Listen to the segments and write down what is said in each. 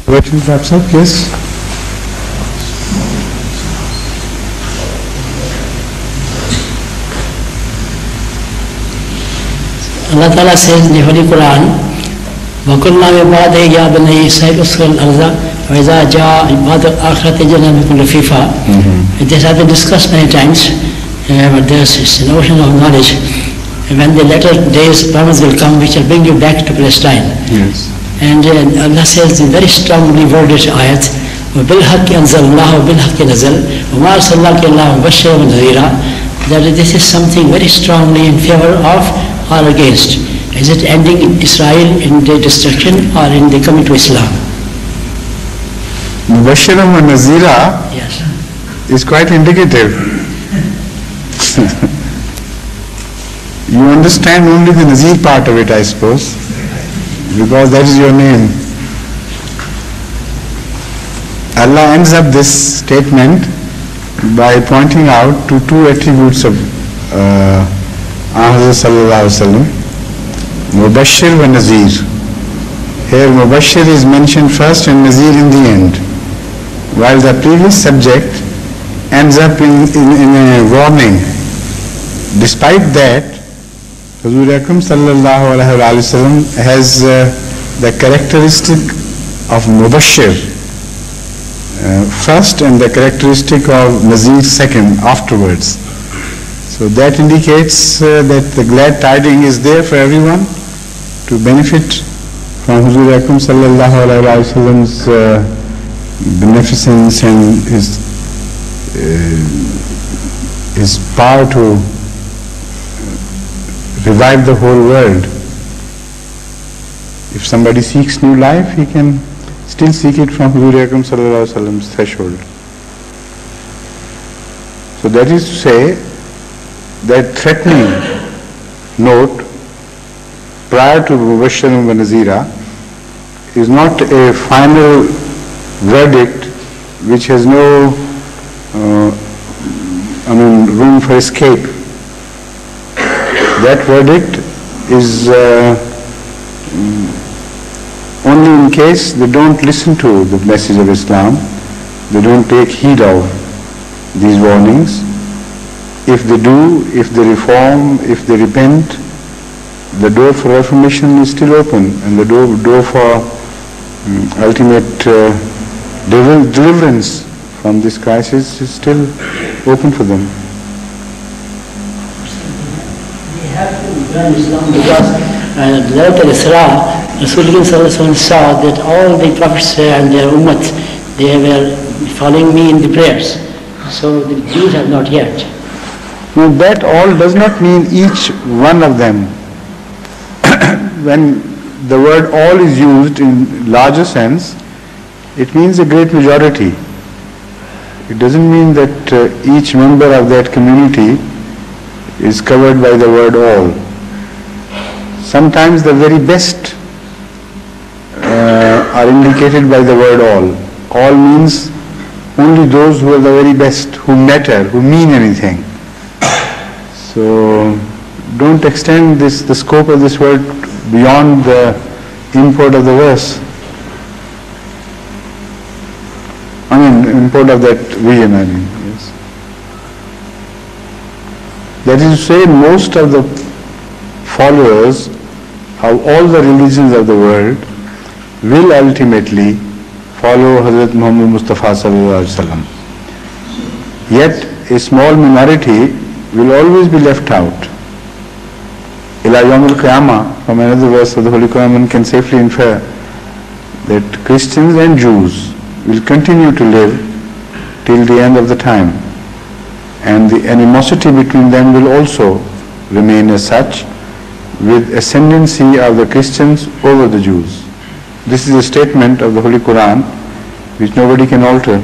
Question perhaps, sir, please. Allah Ta'ala says in the Holy Quran, وَقُلْنَا بِبَعْدِهِ يَا بَنِي إِسْرَائِيلَ اسْكُنُوا الْأَرْضَ وَإِذَا جَاءَ بَعْدُ الْآخِرَةِ جَعَلْنَا بِكُمْ لَفِيفًا. This has been discussed many times, but there's this notion of knowledge. When the latter days, promise will come, which will bring you back to Palestine. Yes. And Allah says in very strongly worded ayat, وَبِالْحَقِّ أَنزَلْنَاهُ وَبِالْحَقِّ نَزَلَ وَمَا أَرْسَلْنَاكَ إِلَّا مُبَشِّرًا وَنَذِيرًا. That this is something very strongly in favor of or against. Is it ending Israel in their destruction or in the coming to Islam? Mubashiran wa Nazira Yes. is quite indicative. You understand only the Nazir part of it, I suppose, because that is your name. Allah ends up this statement by pointing out to two attributes of Hazrat Sallallahu Alaihi Wasallam, Mubashir wa Nazir. Here Mubashir is mentioned first and Nazir in the end, while the previous subject ends up in a warning. Despite that, Huzur Akram Sallallahu Alaihi Wasallam has the characteristic of Mubashir first and the characteristic of Nazir second afterwards. So that indicates that the glad tidings is there for everyone to benefit from Huzur Akram Sallallahu Alaihi Wasallam's beneficence and his power to revive the whole world. If somebody seeks new life, he can still seek it from Huzur Akram Sallallahu Alaihi Wasallam's threshold. So that is to say, that threatening note prior to Mubashiran wa Nazira is not a final verdict which has no room for escape. That verdict is only in case they don't listen to the message of Islam, they don't take heed of these warnings. If they do, if they reform, if they repent, the door for reformation is still open, and the door for ultimate deliverance from this crisis is still open for them. They have to learn Islam because Laylat al-Isra, Rasulullah saw that all the prophets and their ummah, they were following me in the prayers. So the Jews have not yet. Now that all does not mean each one of them. When the word all is used in larger sense, it means a great majority. It doesn't mean that each member of that community is covered by the word all. Sometimes the very best are indicated by the word all. All means only those who are the very best, who matter, who mean anything. So don't extend the scope of this word beyond the import of the verse. Import of that vision, yes. That is to say, most of the followers of all the religions of the world will ultimately follow Hazrat Muhammad Mustafa Sallallahu Alaihi Wasallam. Yet a small minority will always be left out. Ila Yawm al-Qiyamah, from another verse of the Holy Quran, one can safely infer that Christians and Jews will continue to live till the end of the time, and the animosity between them will also remain as such, with ascendancy of the Christians over the Jews. This is a statement of the Holy Quran which nobody can alter.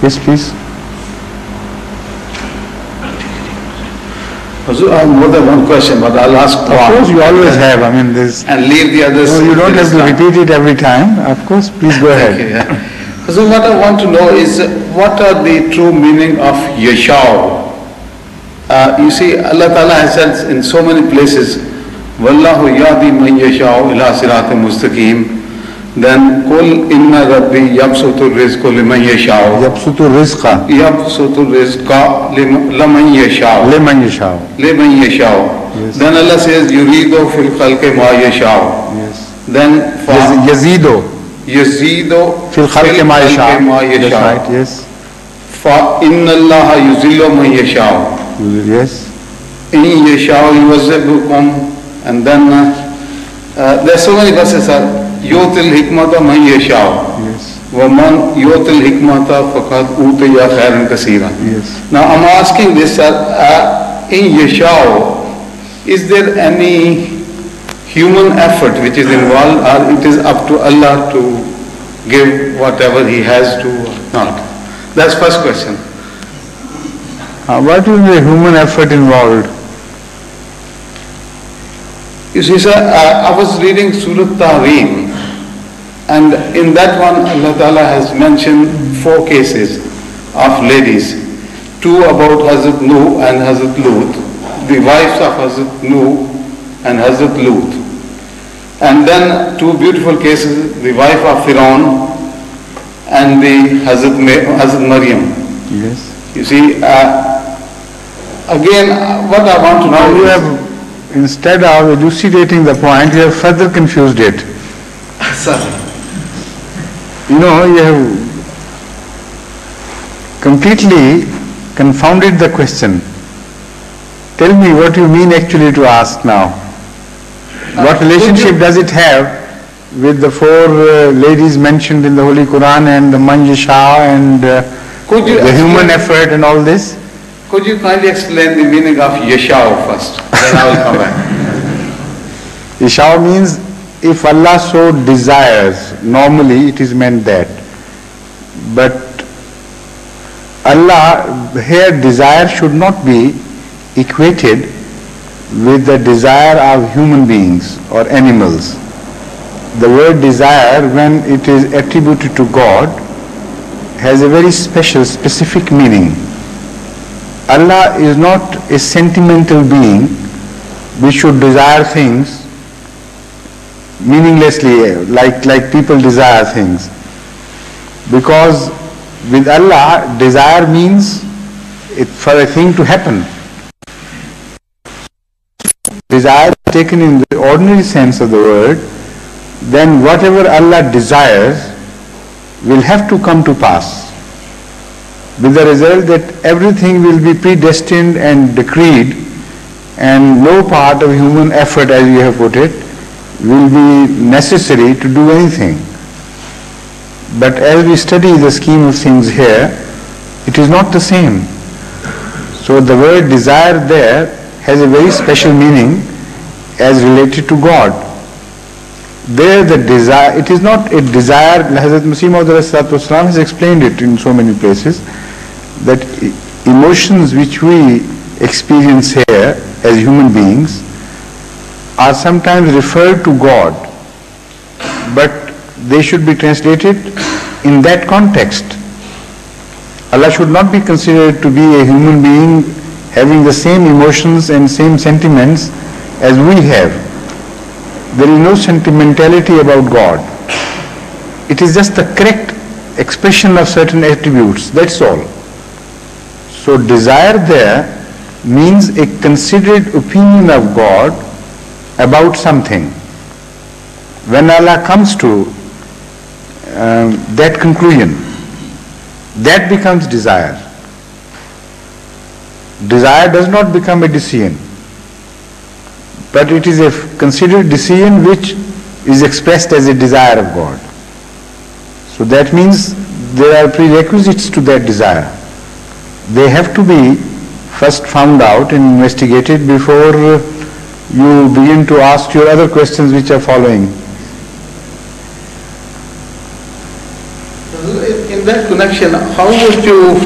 Yes, please. I have more than one question, but I'll ask one. Of course, you always have. This. And leave the others. No, you don't have to repeat it every time. Of course, please go ahead. So what I want to know is, what are the true meaning of Yashao? You see, Allah Ta'ala has said in so many places, Wallahu yahdi man yasha'u ila siratin mustaqim. Then Qul inna rabbi yabsutu rizqa liman yasha'u. Yabsutu rizqa. Yabsutu rizqa liman yasha'u. Liman yasha'u. Liman yasha'u. Yes. Then Allah says yuridu fil khalqi ma yasha'u. Yes. Then for Yazido. yazidu Fil khalqi ma yasha'u. ma That's yasha'u. right, yes. For inna Allah yuzillu man yasha'u. Yes. In yasha'u yuwazzibukum. And then there are so many verses. Yutil hikmata man yasha'u. Yes. وَمَنْ يُؤْتِ الْحِكْمَةَ فَقَدْ أُوتِيَ خَيْرًا كَثِيرًا. Yes. Now I'm asking this, in Yasha'u, is there any human effort which is involved, or it is up to Allah to give whatever He has to or not? That's first question. What is the human effort involved? You see, sir, I was reading Surah Tahrim, and in that one Allah Ta'ala has mentioned 4 cases of ladies. 2 about Hazrat Nuh and Hazrat Lut, the wives of Hazrat Nuh and Hazrat Lut. And then 2 beautiful cases, the wife of Firaun and the Hazrat Maryam. Yes. You see, again, what I want to Now know you is, have, instead of elucidating the point, you have further confused it. Sorry. You know, you have completely confounded the question. Tell me what you mean actually to ask now. What relationship does it have with the 4 ladies mentioned in the Holy Quran and the Manjasha and Could you the human explain- effort and all this? Could you kindly explain the meaning of Yasha'u first? Then I will come back. Isha means if Allah so desires, normally it is meant that. But Allah, here desire should not be equated with the desire of human beings or animals. The word desire, when it is attributed to God, has a very special, specific meaning. Allah is not a sentimental being which should desire things meaninglessly, like people desire things. Because with Allah, desire means for a thing to happen. Desire taken in the ordinary sense of the word, then whatever Allah desires will have to come to pass, with the result that everything will be predestined and decreed, and no part of human effort, as you have put it, will be necessary to do anything. But as we study the scheme of things here, it is not the same. So the word desire there has a very special meaning as related to God. There the desire, it is not a desire, Hazrat Masih Maud has explained it in so many places, that emotions which we experience here as human beings are sometimes referred to God, but they should be translated in that context. Allah should not be considered to be a human being having the same emotions and same sentiments as we have. There is no sentimentality about God. It is just the correct expression of certain attributes, that's all. So desire there means a considered opinion of God about something. When Allah comes to that conclusion, that becomes desire. Desire does not become a decision, but it is a considered decision which is expressed as a desire of God. So that means there are prerequisites to that desire. They have to be first found out and investigated before you begin to ask your other questions which are following. In that connection, how would you